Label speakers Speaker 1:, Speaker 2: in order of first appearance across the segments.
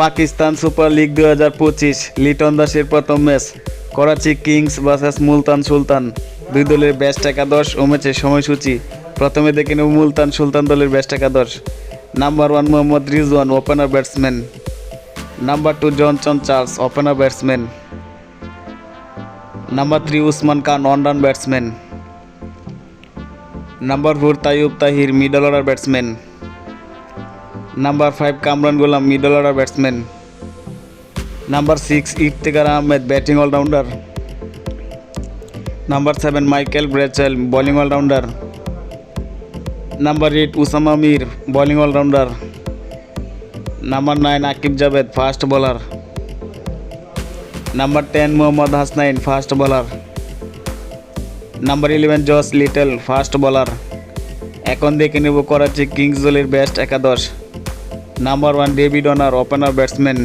Speaker 1: Pakistan super league 2025 Liton দাসের প্রথম match. Karachi Kings versus Multan Sultan. দুই দলের বেস্ট একাদশ ও ম্যাচের সময়সূচি। প্রথমে দেখে নেব মুলতান সুলতান দলের বেস্ট একাদশ। Number 1 Mohammad Rizwan, opener batsman. Number 2 Johnson Charles, opener batsman. Number 3 Usman Khan, অন-রান batsman. Number 4 Tayyab Tahir, middle order batsman. Number 5 Kamran Ghulam, middle order batsman. Number 6 Iftikhar Ahmed, batting allrounder. Number 7 Michael Bracewell, bowling allrounder. Number 8 Usama Mir, bowling allrounder. Number 9 Aqib Javed, fast bowler. Number 10 Mohammad Hasnain, fast bowler. Number 11 Josh little, fast bowler. এখন দেখে নেব Karachi Kings দলের best একাদশ। Number 1 David Warner, opener batsman.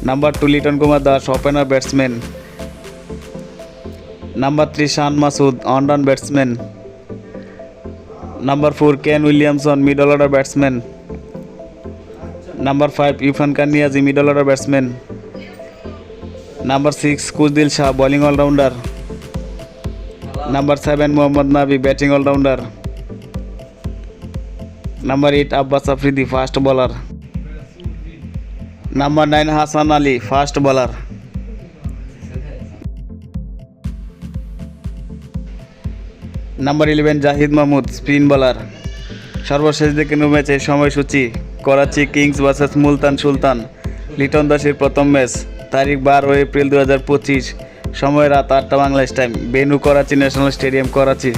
Speaker 1: Number 2 Liton Kumar Das, opener batsman. Number 3 Shan Masood, অন-রান batsman. Number 4 Kane Williamson, middle order batsman. Number 5 Irfan Khan Niazi, middle order batsman. Number 6 Khushdil Shah, bowling allrounder. Number 7 Mohammad Nabi, batting allrounder. Number 8 Abbas Afridi, fast bowler. Number 9 Hasan Ali, fast bowler. Number 11 Zahid Mahmood, spin bowler. সর্বশেষ দেখে নেব ম্যাচের সময়সূচি। Karachi Kings versus Multan Sultan. Liton দাসের প্রথম match. তারিখ 12 April 2025। সময় রাত 8টা Bangladesh time. Venue Karachi national stadium, Karachi.